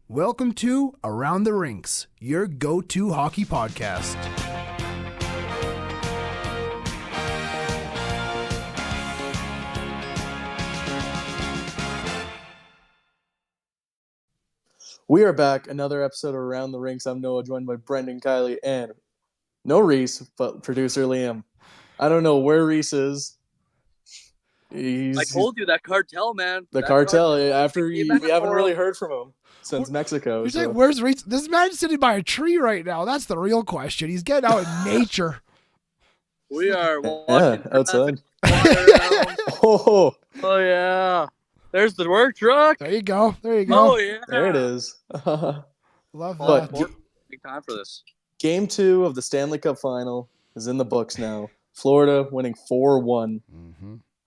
Welcome to Around the Rinks, your go-to hockey podcast. We are back, another episode of Around the Rinks. I'm Noah, joined by Brendan, Kylee, and no Reese, but producer Liam. I don't know where Reese is. I told you that cartel, man. The cartel. After we haven't really heard from him since Mexico. You're saying, where's Reese? This man's sitting by a tree right now. That's the real question. He's getting out in nature. We are walking outside. Oh yeah. There's the work truck. There you go. Oh yeah. There it is. Love But that. Big time for this. Game 2 of the Stanley Cup Final is in the books now. Florida winning 4-1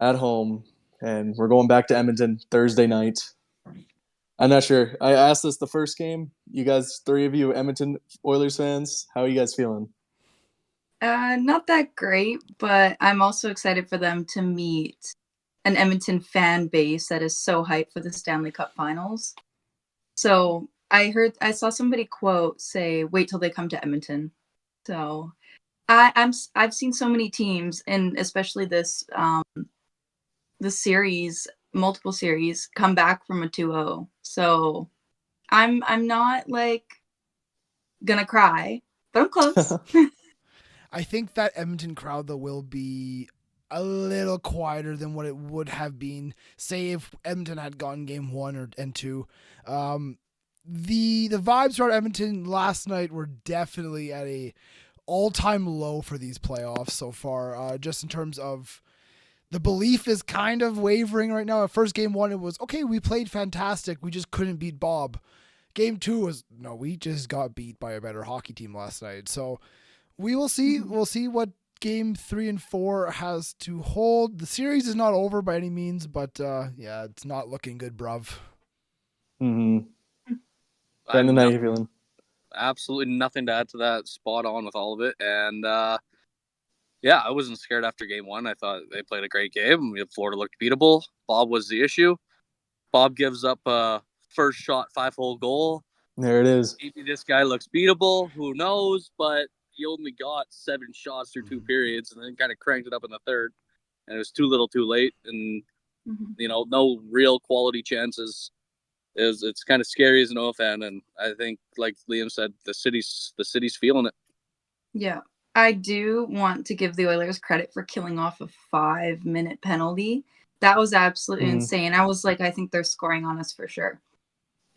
at home, and we're going back to Edmonton Thursday night. I'm not sure. I asked this the first game. You guys, three of you Edmonton Oilers fans, how are you guys feeling? Not that great, but I'm also excited for them to meet an Edmonton fan base that is so hyped for the Stanley Cup Finals. So I saw somebody say, "Wait till they come to Edmonton." So I've seen so many teams, and especially this series, multiple series, come back from a 2-0. So I'm not like gonna cry, but I'm close. I think that Edmonton crowd, though, will be a little quieter than what it would have been, say, if Edmonton had gone game 1 and 2. The vibes around Edmonton last night were definitely at a all-time low for these playoffs so far, just in terms of the belief is kind of wavering right now. At first game 1, it was, okay, we played fantastic. We just couldn't beat Bob. Game 2 was, no, we just got beat by a better hockey team last night. So we will see. We'll see what game 3 and 4 has to hold. The series is not over by any means, but yeah, it's not looking good, bruv. Brendan, how you feeling? Absolutely nothing to add to that. Spot on with all of it. And yeah, I wasn't scared after game 1. I thought they played a great game. Florida looked beatable. Bob was the issue. Bob gives up a first shot 5-hole goal. There it is. Maybe this guy looks beatable. Who knows? But he only got 7 shots through 2 periods and then kind of cranked it up in the third. And it was too little too late. And, no real quality chances. It's kind of scary as an Oil fan. And I think, like Liam said, the city's feeling it. Yeah. I do want to give the Oilers credit for killing off a 5-minute penalty. That was absolutely insane. I was like, I think they're scoring on us for sure.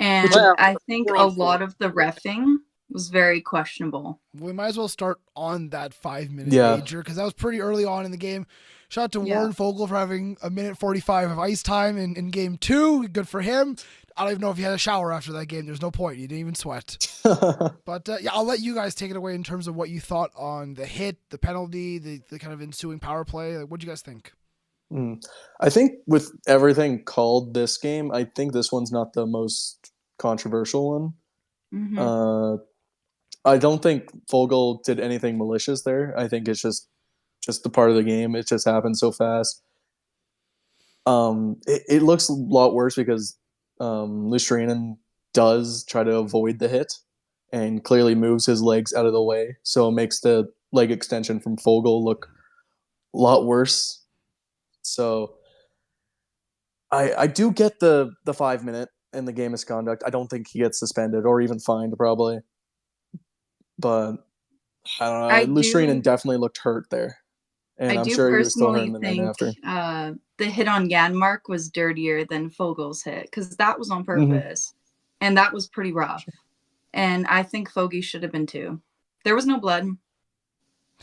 And I think a lot of the reffing was very questionable. We might as well start on that 5-minute major, because that was pretty early on in the game. Shout out to Warren Fogle for having 1:45 of ice time in game 2. Good for him. I don't even know if he had a shower after that game. There's no point. He didn't even sweat. But yeah, I'll let you guys take it away in terms of what you thought on the hit, the penalty, the kind of ensuing power play. What do you guys think? I think with everything called this game, I think this one's not the most controversial one. I don't think Fogle did anything malicious there. I think it's just the part of the game. It just happened so fast. It looks a lot worse because Lushranen does try to avoid the hit and clearly moves his legs out of the way. So it makes the leg extension from Fogle look a lot worse. So I do get the 5-minute in the game misconduct. I don't think he gets suspended or even fined probably. But I don't know. Lushranen definitely looked hurt there. And I'm sure he was still hurting the night after. The hit on Janmark was dirtier than Fogel's hit because that was on purpose. And that was pretty rough. And I think Fogey should have been too. There was no blood.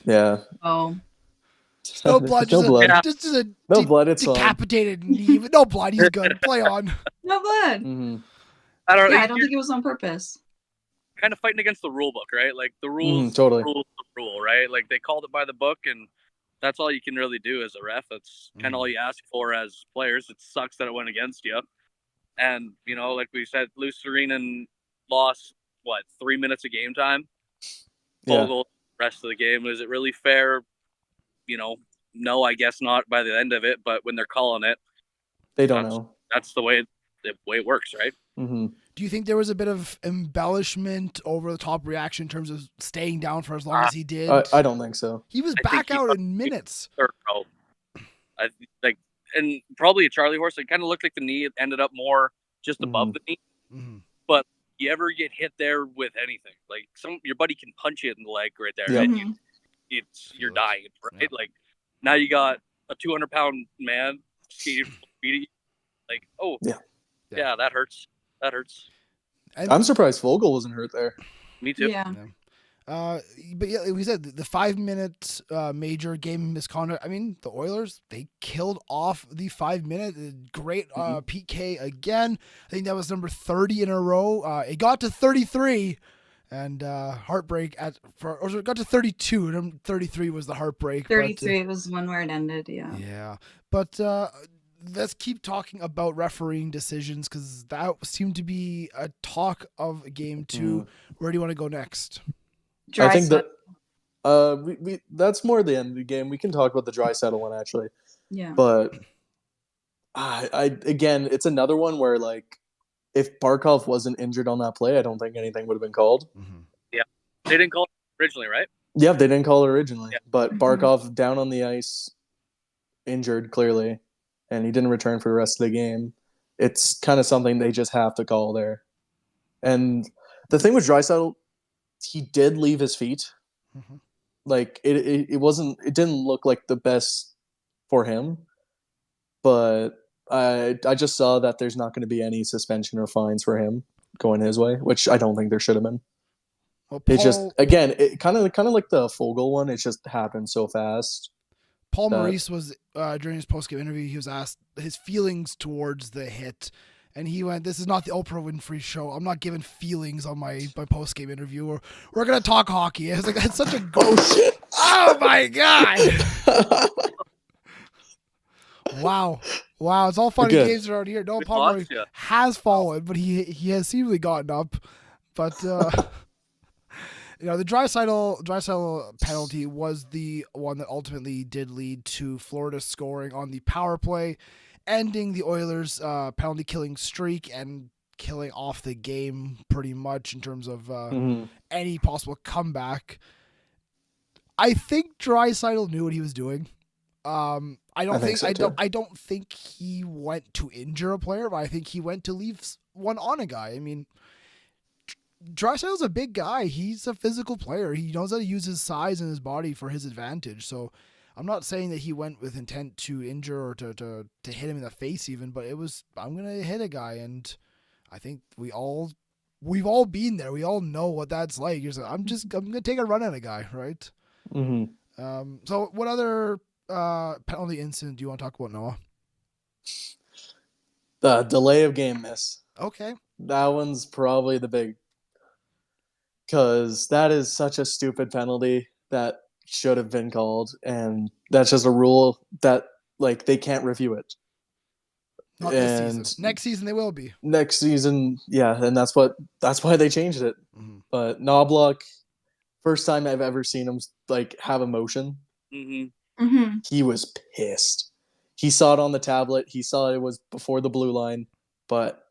Yeah. Oh. No blood. No blood. Just a no blood. It's decapitated knee. No blood. He's good. Play on. No blood. I don't know. I don't think it was on purpose. Kind of fighting against the rule book, right? Like the rules, totally. the rule, right? Like they called it by the book, and that's all you can really do as a ref. That's kind of all you ask for as players. It sucks that it went against you. And, like we said, Lushranen lost, 3 minutes of game time? Fogle, rest of the game. Is it really fair? No, I guess not by the end of it. But when they're calling it, they don't know. That's the way it works, right? Do Do you think there was a bit of embellishment, over the top reaction in terms of staying down for as long as he did? I don't think so. He was I think back he out must in be minutes. third row. I like, and probably a Charlie horse. It kind of looked like the knee ended up more just above the knee. Mm-hmm. But you ever get hit there with anything, like your buddy can punch you in the leg right there, Yeah. and you're it. dying, right? Yeah. Like now you got a 200-pound man skating beating you. Like, oh yeah, that hurts. That hurts. And I'm surprised Vogel wasn't hurt there. Me too. Yeah. but yeah, like we said, the 5-minute major game misconduct. I mean, the Oilers, they killed off the 5-minute. Great PK again. I think that was number 30 in a row. It got to 33, and heartbreak or it got to 32. And 33 was the heartbreak. 33 was one where it ended. Yeah. Yeah, but let's keep talking about refereeing decisions, because that seemed to be a talk of game 2. Where do you want to go next? I think that we that's more the end of the game. We can talk about the dry settle one actually. Yeah. But I again, it's another one where like if Barkov wasn't injured on that play, I don't think anything would have been called. Mm-hmm. Yeah, they didn't call it originally, right? Yeah, they didn't call it originally, but Mhm. Barkov down on the ice, injured clearly, and he didn't return for the rest of the game. It's kind of something they just have to call there. And the thing with Draisaitl, he did leave his feet. Mm-hmm. Like it didn't look like the best for him. But I just saw that there's not going to be any suspension or fines for him going his way, which I don't think there should have been. Well, It just again, it kind of like the Fogel one. It just happened so fast. Paul Maurice was during his post-game interview. He was asked his feelings towards the hit, and he went, "This is not the Oprah Winfrey show. I'm not giving feelings on my post-game interview. We're gonna talk hockey." I was like, "That's such a good." Oh shit! Oh my god! Wow. It's all fun and We're good. games around here. No, We Paul lost Maurice ya. has fallen, but he has seemingly gotten up. But the Draisaitl penalty was the one that ultimately did lead to Florida scoring on the power play, ending the Oilers' penalty killing streak and killing off the game pretty much in terms of any possible comeback. I think Draisaitl knew what he was doing. I don't think he went to injure a player, but I think he went to leave one on a guy. I mean, Draisaitl's a big guy. He's a physical player. He knows how to use his size and his body for his advantage. So I'm not saying that he went with intent to injure or to hit him in the face even, but it was, I'm going to hit a guy. And I think we've all been there. We all know what that's like. You're saying, I'm going to take a run at a guy, right? Mm-hmm. So what other penalty incident do you want to talk about, Noah? The delay of game miss. Okay. That one's probably the big, because that is such a stupid penalty that should have been called, and that's just a rule that like they can't review it. Not this season. Next season they will be. Next season, yeah, and that's why they changed it. Mm-hmm. But Knobloch, first time I've ever seen him like have emotion. Mm-hmm. Mm-hmm. He was pissed. He saw it on the tablet. He saw it was before the blue line, but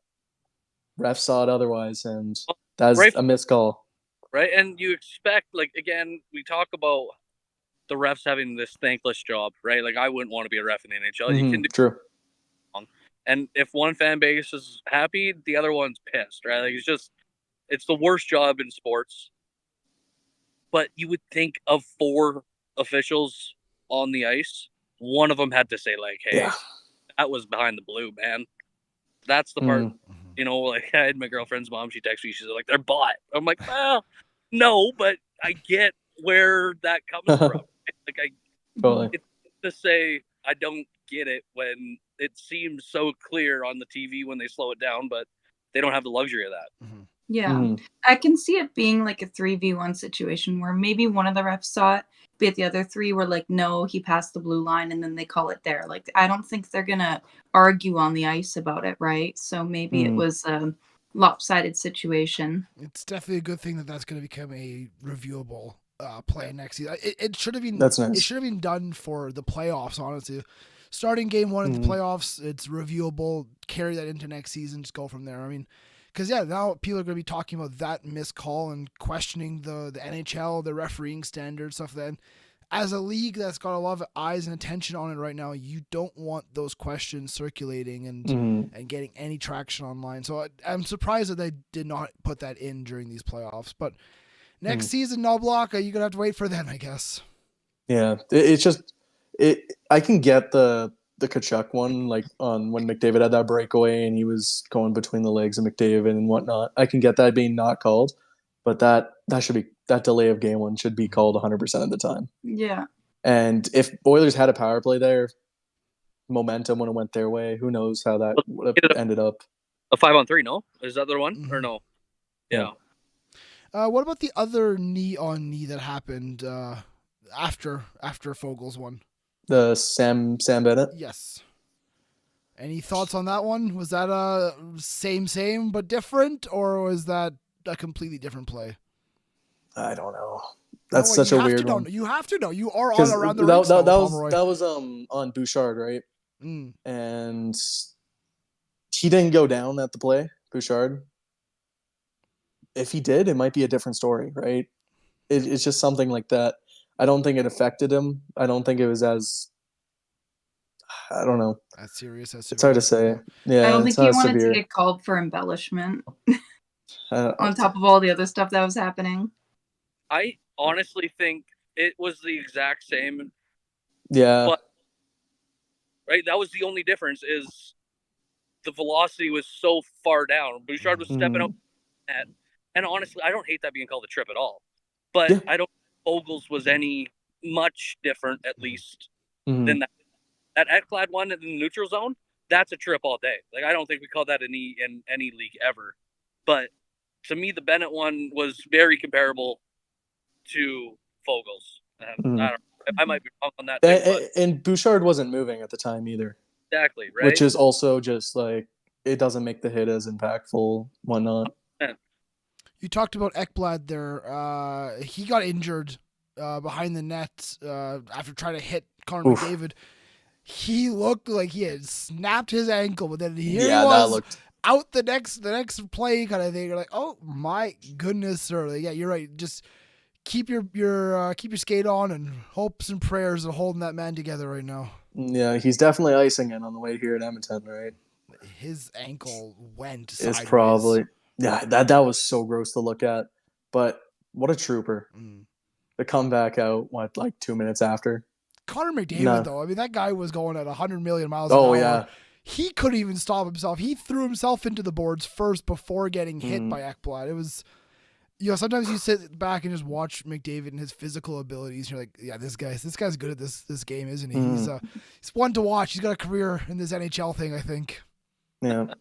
ref saw it otherwise, and that's a missed call. Right, and you expect, like, again, we talk about the refs having this thankless job, right? Like, I wouldn't want to be a ref in the NHL. You can do True. wrong. And if one fan base is happy, the other one's pissed, right? Like, it's the worst job in sports. But you would think of 4 officials on the ice, one of them had to say, like, hey, that was behind the blue, man. That's the part, like, I had my girlfriend's mom, she texted me, she's like, they're bought. I'm like, well, no, but I get where that comes from. Like, Totally. it's to say I don't get it when it seems so clear on the TV when they slow it down, but they don't have the luxury of that. Mm-hmm. Yeah, I can see it being like a 3v1 situation where maybe one of the refs saw it, but the other 3 were like, no, he passed the blue line, and then they call it there. Like, I don't think they're going to argue on the ice about it, right? So maybe it was a lopsided situation. It's definitely a good thing that that's going to become a reviewable play next season. It should have been. That's nice. It should have been done for the playoffs, honestly. Starting game 1 in the playoffs, it's reviewable. Carry that into next season. Just go from there. I mean, because now people are going to be talking about that missed call and questioning the NHL, the refereeing standards, stuff. Then, as a league that's got a lot of eyes and attention on it right now, you don't want those questions circulating and getting any traction online. So I'm surprised that they did not put that in during these playoffs. But next season, no block, you're gonna have to wait for then, I guess. Yeah, it's just I can get the Kachuk one, like on when McDavid had that breakaway and he was going between the legs of McDavid and whatnot. I can get that being not called, but that should be, that delay of game one should be called 100% of the time. Yeah. And if Oilers had a power play there, momentum when it went their way, who knows how that would have ended up. A 5-on-3, no? Is that the one or no? Yeah. What about the other knee-on-knee that happened after Fogel's one? The Sam Bennett? Yes. Any thoughts on that one? Was that a same but different, or was that a completely different play? I don't know. That's such a weird one. You have to know. You are on around the rinks. That was on Bouchard, right? And he didn't go down at the play, Bouchard. If he did, it might be a different story, right? It's just something like that. I don't think it affected him. I don't think it was as, I don't know. That's serious. It's hard to say. Yeah, I don't think he wanted severe. to get called for embellishment on top of all the other stuff that was happening. I honestly think it was the exact same. Yeah. But, right, that was the only difference is the velocity was so far down. Bouchard was stepping up at, and honestly, I don't hate that being called a trip at all. But I don't think Fogel's was any much different, at least, than that. That Ekblad one in the neutral zone, that's a trip all day. Like, I don't think we call that a knee in any league ever. But to me, the Bennett one was very comparable to Fogel's. I might be wrong on that. And Bouchard wasn't moving at the time either. Exactly, right? Which is also just like, it doesn't make the hit as impactful, whatnot. You talked about Ekblad there. He got injured behind the net after trying to hit Connor McDavid. He looked like he had snapped his ankle, but then he was out the next play kind of thing. You're like, oh my goodness, sir. Like, yeah, you're right. Just keep your skate on and hopes and prayers of holding that man together right now. Yeah, he's definitely icing it on the way here at Edmonton, right? His ankle went sideways. It's probably that was so gross to look at, but what a trooper. The comeback out, like 2 minutes after. Connor McDavid, though, I mean, that guy was going at 100 million miles an hour. Yeah. He couldn't even stop himself. He threw himself into the boards first before getting hit by Ekblad. It was, sometimes you sit back and just watch McDavid and his physical abilities. You're like, yeah, this guy's good at this game, isn't he? He's one to watch. He's got a career in this NHL thing, I think. Yeah.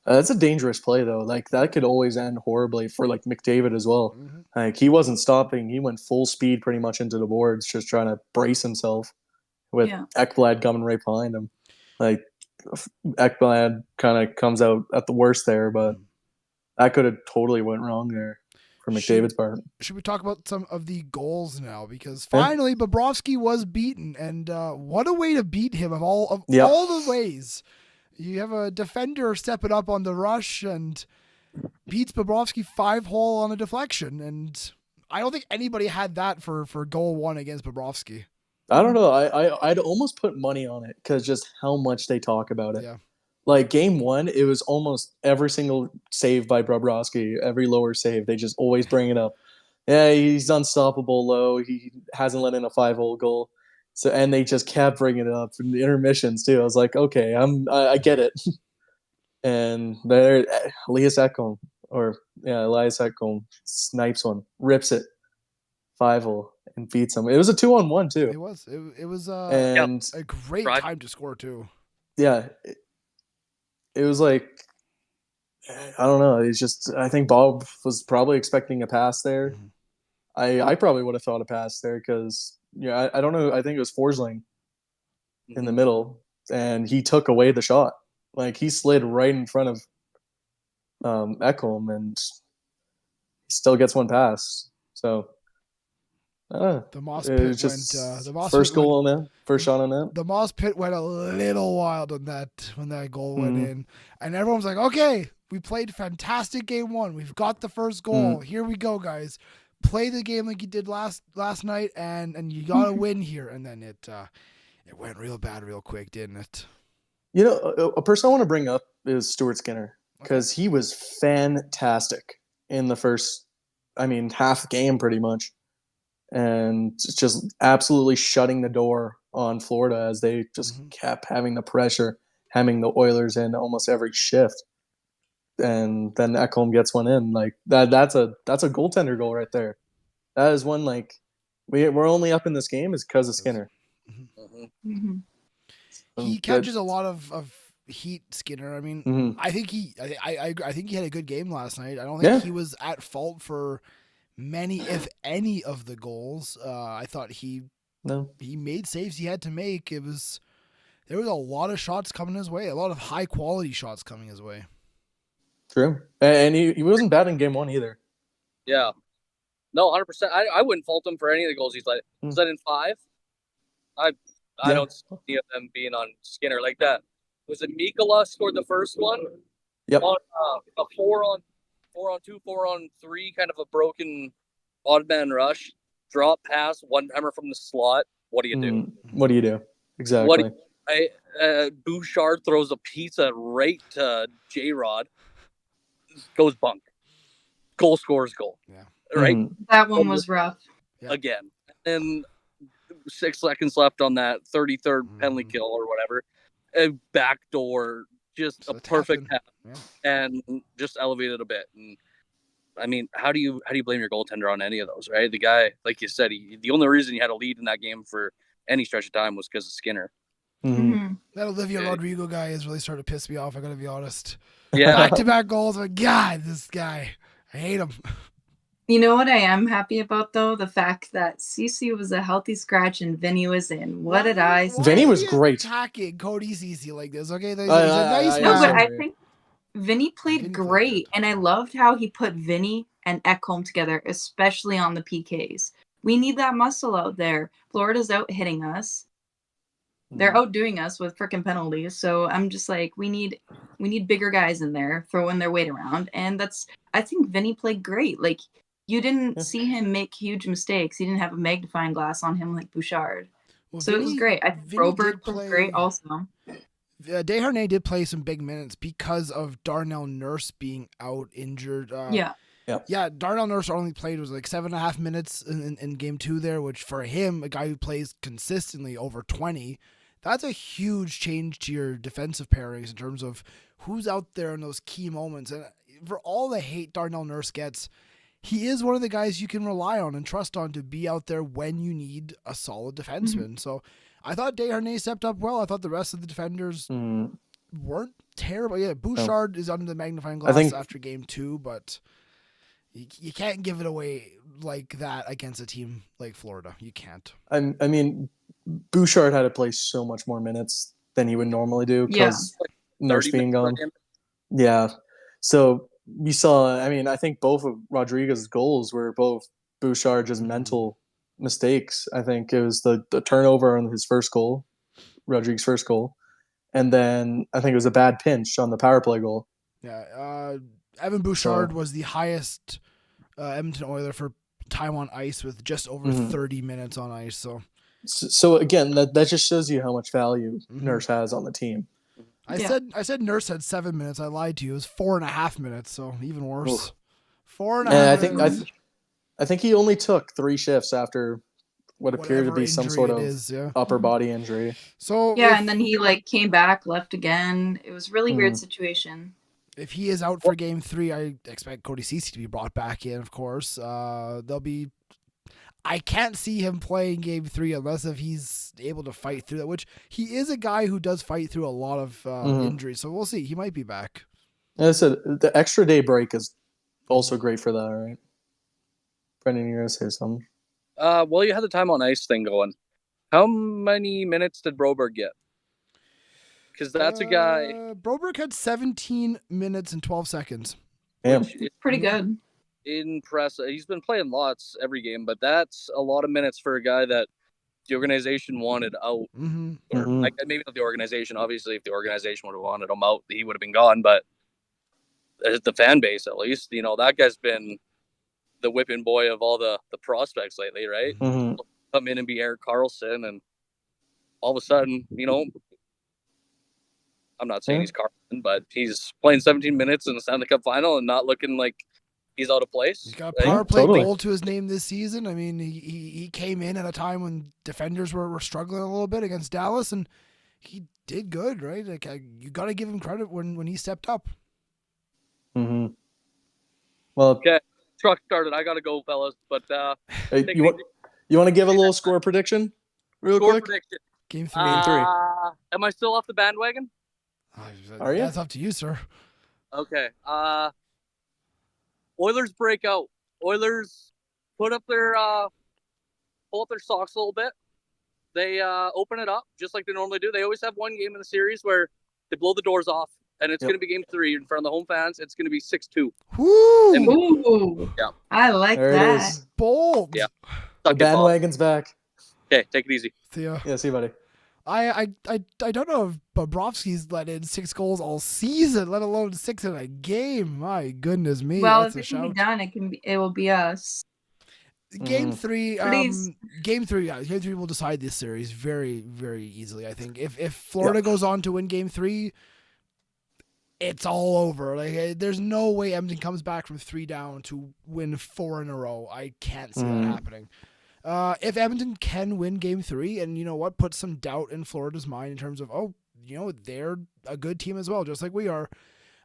That's a dangerous play, though. Like, that could always end horribly for, like, McDavid as well. Like, he wasn't stopping. He went full speed pretty much into the boards, just trying to brace himself with Ekblad coming right behind him. Like, Ekblad kind of comes out at the worst there, but that could have totally went wrong there for McDavid's part. Should we talk about some of the goals now? Because finally, Bobrovsky was beaten, and what a way to beat him of all the ways. You have a defender stepping up on the rush and beats Bobrovsky 5-hole on a deflection. And I don't think anybody had that for goal one against Bobrovsky. I don't know. I'd almost put money on it because just how much they talk about it. Yeah. Like game one, it was almost every single save by Bobrovsky, every lower save. They just always bring it up. Yeah, he's unstoppable low. He hasn't let in a 5-hole goal. So, and they just kept bringing it up in the intermissions too. I was like, okay, I get it. And there, Elias Ekholm snipes one, rips it, 5-hole, and beats him. It was a 2-on-1 too. It was. It was and a great time to score too. Yeah, it was like, I don't know. It's just, I think Bob was probably expecting a pass there. I probably would have thought a pass there because. Yeah, I don't know. I think it was Forsling in the middle, and he took away the shot. Like, he slid right in front of Ekholm, and he still gets one pass. So, the Moss Pit went. The Moss first goal on that, first shot on that. The Moss Pit went a little wild on that when that goal went in, and everyone was like, "Okay, we played fantastic game one. We've got the first goal. Here we go, guys. Play the game like you did last night, and you got to win here. And then it went real bad real quick, didn't it? You know, a person I want to bring up is Stuart Skinner, because he was fantastic in the first, half game pretty much. And just absolutely shutting the door on Florida as they just kept having the pressure, having the Oilers in almost every shift. And then Ekholm gets one in. Like that's a goaltender goal right there. That is one, like, we're only up in this game is because of Skinner. He catches a lot of heat, Skinner. I mean, I think I think he had a good game last night. I don't think he was at fault for many, if any, of the goals. I thought he made saves he had to make. There was a lot of shots coming his way, a lot of high quality shots coming his way. True, and he wasn't bad in game one either. Yeah, no, 100%. I wouldn't fault him for any of the goals he's let. Was that in 5? I don't see any of them being on Skinner like that. Was it Mikkola scored the first one? Yep. On a 4-on-2, 4-on-3, kind of a broken odd man rush, drop pass, one-timer from the slot. What do you do? What do you do? Exactly. Bouchard throws a pizza right to J-Rod. Goes bunk. Goal scores goal. Yeah. Right? That one was rough. Again. And 6 seconds left on that 33rd penalty kill or whatever. A backdoor, just a perfect tap, and just elevated a bit. And I mean, how do you blame your goaltender on any of those, right? The guy, like you said, the only reason he had a lead in that game for any stretch of time was because of Skinner. That Olivia Rodrigo guy is really starting to piss me off. I gotta be honest. Yeah, back-to-back goals. But God, this guy, I hate him. You know what I am happy about, though? The fact that Cece was a healthy scratch and Vinny was in. What did I say? Vinny was great. Attacking Cody Cece like this, okay? There's a nice no, but I think Vinny played great, and I loved how he put Vinny and Ekholm together, especially on the PKs. We need that muscle out there. Florida's out hitting us. They're outdoing us with freaking penalties. So I'm just like, we need bigger guys in there throwing their weight around. And I think Vinny played great. Like, you didn't see him make huge mistakes. He didn't have a magnifying glass on him like Bouchard. Well, so Vinny, it was great. I think Broberg played great also. Desharnais did play some big minutes because of Darnell Nurse being out injured. Darnell Nurse only played was like 7.5 minutes in game 2 there, which for him, a guy who plays consistently over 20, that's a huge change to your defensive pairings in terms of who's out there in those key moments. And for all the hate Darnell Nurse gets, he is one of the guys you can rely on and trust on to be out there when you need a solid defenseman. So I thought Desharnais stepped up well. I thought the rest of the defenders weren't terrible. Yeah, Bouchard is under the magnifying glass after game 2, but you can't give it away like that against a team like Florida. You can't. I mean, Bouchard had to play so much more minutes than he would normally do because Nurse being gone. Yeah. So you saw, I think both of Rodriguez's goals were both Bouchard just mental mistakes. I think it was the turnover on his first goal, Rodriguez's first goal. And then I think it was a bad pinch on the power play goal. Yeah. Evan Bouchard was the highest Edmonton Oiler for time on ice with just over 30 minutes on ice. So again, that just shows you how much value Nurse has on the team. I said Nurse had 7 minutes. I lied to you. It was 4.5 minutes, so even worse. 4.5 minutes. I think he only took 3 shifts after what appeared to be some sort of upper body injury. So and then he came back, left again. It was a really weird situation. If he is out for game 3, I expect Cody Cece to be brought back in, of course. I can't see him playing game 3 unless if he's able to fight through that, which he is a guy who does fight through a lot of injuries. So we'll see. He might be back. As I said, the extra day break is also great for that, right? Brendan, you're going to say something? Well, you had the time on ice thing going. How many minutes did Broberg get? Because that's a guy. Broberg had 17 minutes and 12 seconds. Damn. It's pretty good. Impressive. He's been playing lots every game, but that's a lot of minutes for a guy that the organization wanted out. Or maybe not the organization. Obviously, if the organization would have wanted him out, he would have been gone. But the fan base, at least. You know, that guy's been the whipping boy of all the prospects lately, right? Mhm. Come in and be Eric Carlson, and all of a sudden, you know, I'm not saying Yeah. he's Carlson, but he's playing 17 minutes in the Stanley Cup Final and not looking like he's out of place. He's got a right? power play totally. goal to his name this season. I mean, he came in at a time when defenders were struggling a little bit against Dallas, and he did good, right? Like you got to give him credit when he stepped up. Mhm. Well, Okay, truck started. I gotta go, fellas. But hey, take you it want to give a little score prediction, real score quick? prediction. Game 3. Game 3. Am I still off the bandwagon? Are you? That's up to you, sir. Okay. Oilers break out. Oilers pull up their socks a little bit. They open it up just like they normally do. They always have one game in the series where they blow the doors off, and it's going to be game 3 in front of the home fans. It's going to be 6-2. Woo! Ooh, Yeah. I like There it that. is. Bold. Yeah. The bandwagon's back. Okay, take it easy. Theo. Yeah, see you, buddy. I don't know if Bobrovsky's let in 6 goals all season, let alone 6 in a game. My goodness me. Well, that's if a it can shout. be done, it will be us. Game 3, Please. Game 3 will decide this series very, very easily. I think if Florida goes on to win Game 3, it's all over. Like there's no way Edmonton comes back from 3 down to win 4 in a row. I can't see that happening. If Edmonton can win Game 3, and you know what, put some doubt in Florida's mind in terms of, oh, you know, they're a good team as well, just like we are.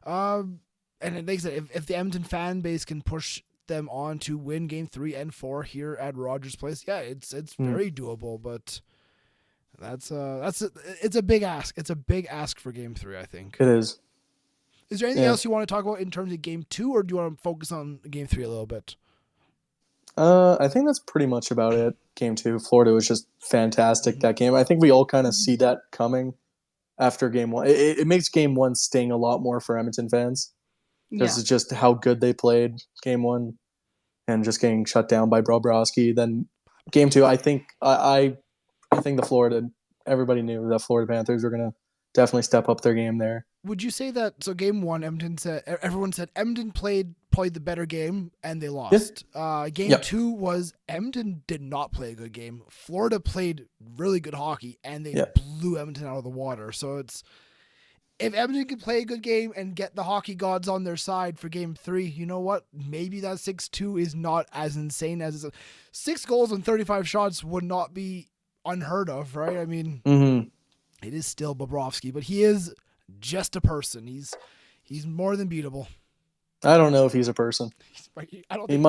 And like I said, if the Edmonton fan base can push them on to win Game 3 and 4 here at Rogers Place, yeah, it's very doable. But it's a big ask. It's a big ask for Game 3, I think. It is. Is there anything else you want to talk about in terms of Game 2, or do you want to focus on Game 3 a little bit? I think that's pretty much about it. Game 2, Florida was just fantastic that game. I think we all kind of see that coming after Game 1. It makes Game 1 sting a lot more for Edmonton fans because it's just how good they played Game 1 and just getting shut down by Bobrovsky. Then Game 2, I think I think everybody knew that Florida Panthers were gonna definitely step up their game there. Would you say that? So Game 1, everyone said Edmonton played the better game and they lost. Game 2 was Edmonton did not play a good game. Florida played really good hockey and they blew Edmonton out of the water. So it's if Edmonton can play a good game and get the hockey gods on their side for Game 3, you know what? Maybe that 6-2 is not as insane as it's 6 goals and 35 shots would not be unheard of, right? I mean, it is still Bobrovsky, but he is just a person. He's more than beatable. I don't know if he's a person. I don't He think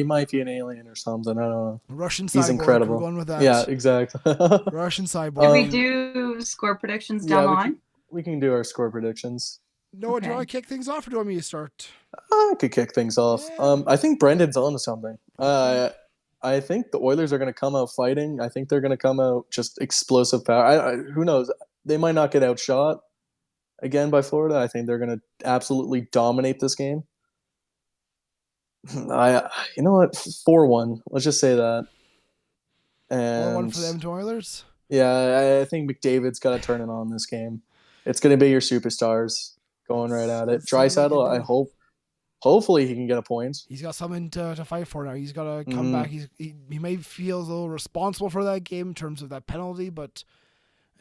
might be an alien or something. I don't know. Russian cyborg. He's incredible. We're going with that. Yeah, exactly. Russian cyborg. Can we do score predictions down the line? We can do our score predictions. Noah, do you want to kick things off or do you want me to start? I could kick things off. Yeah. I think Brendan's on to something. I think the Oilers are going to come out fighting. I think they're going to come out just explosive power. Who knows? They might not get outshot again by Florida. I think they're going to absolutely dominate this game. You know what? 4-1. Let's just say that. And 4-1 for the Edmonton Oilers? Yeah, I think McDavid's got to turn it on this game. It's going to be your superstars going right at it. Draisaitl, I hope. Hopefully he can get a point. He's got something to fight for now. He's got to come back. He may feel a little responsible for that game in terms of that penalty, but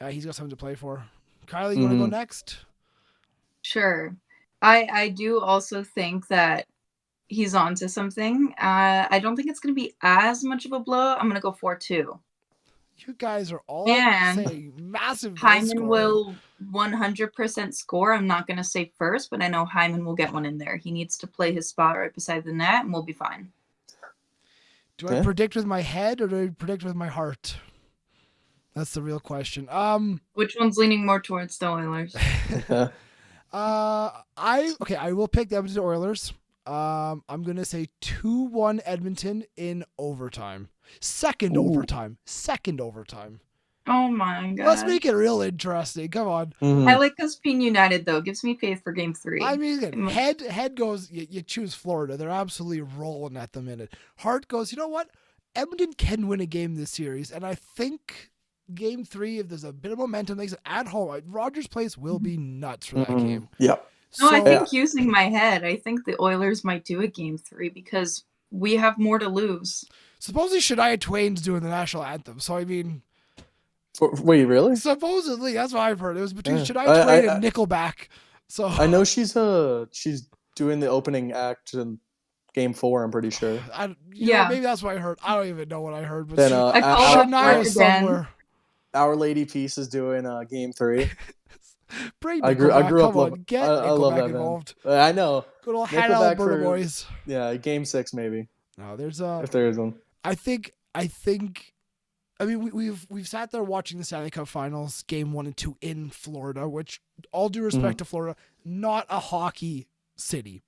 he's got something to play for. Kylie, you want to go next? Sure. I do also think that he's on to something. I don't think it's going to be as much of a blow. I'm going to go 4-2. You guys are all saying massive goal Hyman scoring. will 100% score. I'm not going to say first, but I know Hyman will get one in there. He needs to play his spot right beside the net, and we'll be fine. Do I predict with my head or do I predict with my heart? That's the real question. Which one's leaning more towards the Oilers? I will pick the Edmonton Oilers. I'm gonna say 2-1 Edmonton in overtime. Second overtime. Oh my god. Let's make it real interesting. Come on. I like us being united though. Gives me faith for game 3. I mean, again, head goes. You choose Florida. They're absolutely rolling at the minute. Heart goes. You know what? Edmonton can win a game this series, and I think Game 3, if there's a bit of momentum, at home, Rogers Place will be nuts for that game. Yep. No, I So- think using my head, I think the Oilers might do a game 3 because we have more to lose. Supposedly Shania Twain's doing the national anthem. So I mean, Wait, really? supposedly that's what I've heard. It was between Yeah. Shania Twain and Nickelback. So I know she's doing the opening act in Game 4. I'm pretty sure. Yeah. Maybe that's what I heard. I don't even know what I heard. But Then I follow up Shania again. somewhere. Our Lady Peace is doing Game 3. Bring I grew Nickelback, up come on, get I love Nickelback that band. involved. I know. Good old Hannah Nickelback Alberta for- boys. Yeah, Game 6 maybe No, there's if there is one. I think. I mean, we've sat there watching the Stanley Cup Finals, Game 1 and 2 in Florida, which, all due respect to Florida, not a hockey city.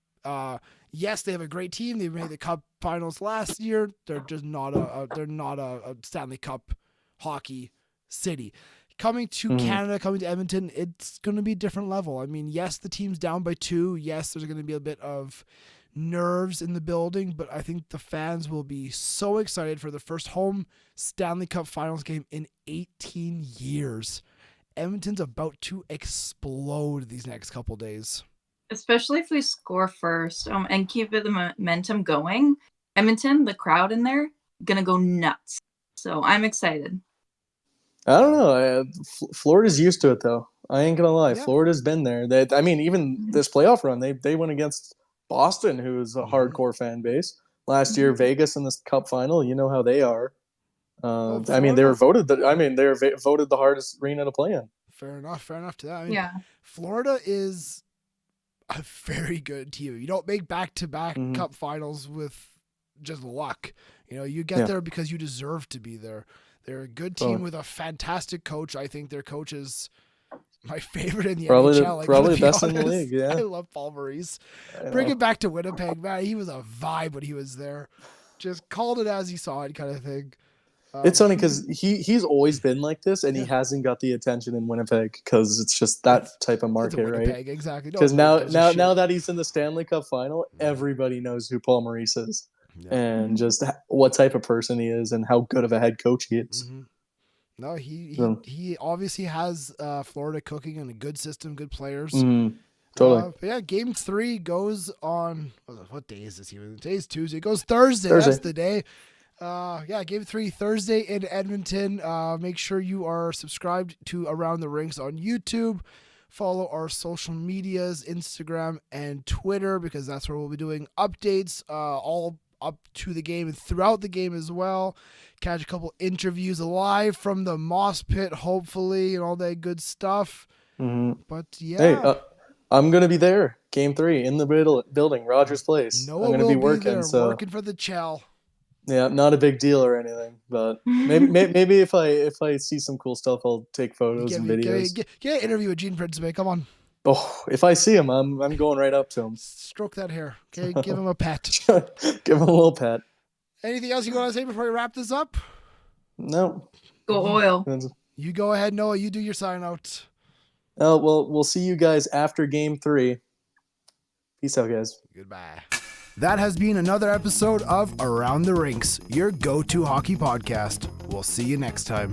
Yes, they have a great team. They made the Cup Finals last year. They're just not a Stanley Cup hockey city. Coming to Canada, coming to Edmonton, it's going to be a different level. I mean, yes, the team's down by 2. Yes, there's going to be a bit of nerves in the building, but I think the fans will be so excited for the first home Stanley Cup Finals game in 18 years. Edmonton's about to explode these next couple days. Especially if we score first and keep the momentum going. Edmonton, the crowd in there, gonna go nuts. So I'm excited. I don't know. Florida's used to it though. I ain't gonna lie. Yeah. Florida's been there. Even this playoff run, they went against Boston, who's a hardcore fan base. Last year, Vegas in this Cup final. You know how they are. I mean, they were voted. Voted the hardest arena to play in. Fair enough to that. I mean, Yeah. Florida is a very good team. You don't make back-to-back Cup Finals with just luck. You get there because you deserve to be there. They're a good team with a fantastic coach. I think their coach is my favorite in the NHL. Probably the best in the league. Yeah, I love Paul Maurice. Bring him back to Winnipeg, man. He was a vibe when he was there. Just called it as he saw it, kind of thing. It's funny because he's always been like this, and he hasn't got the attention in Winnipeg because it's just that type of market, right? Exactly. Because now that he's in the Stanley Cup Final, everybody knows who Paul Maurice is, and just what type of person he is, and how good of a head coach he is. No, he obviously has Florida cooking and a good system, good players. Totally. But yeah, Game 3 goes on. What day is this even? Today's Tuesday. It goes Thursday. That's the day. Game 3 Thursday in Edmonton. Make sure you are subscribed to Around the Rinks on YouTube. Follow our social medias, Instagram and Twitter, because that's where we'll be doing updates all up to the game and throughout the game as well. Catch a couple interviews live from the Moss Pit, hopefully, and all that good stuff. But yeah. Hey, I'm going to be there. Game 3 in the building, Rogers Place. Noah I'm going to be working. working for the Chell. Yeah, not a big deal or anything, but maybe if I see some cool stuff, I'll take photos and videos. Get an interview with Gene Principe. Come on. Oh, if I see him, I'm going right up to him. Stroke that hair. Okay, give him a pet. Give him a little pet. Anything else you want to say before we wrap this up? No. Go Oil. You go ahead, Noah. You do your sign out. Oh, well, we'll see you guys after Game 3. Peace out, guys. Goodbye. That has been another episode of Around the Rinks, your go-to hockey podcast. We'll see you next time.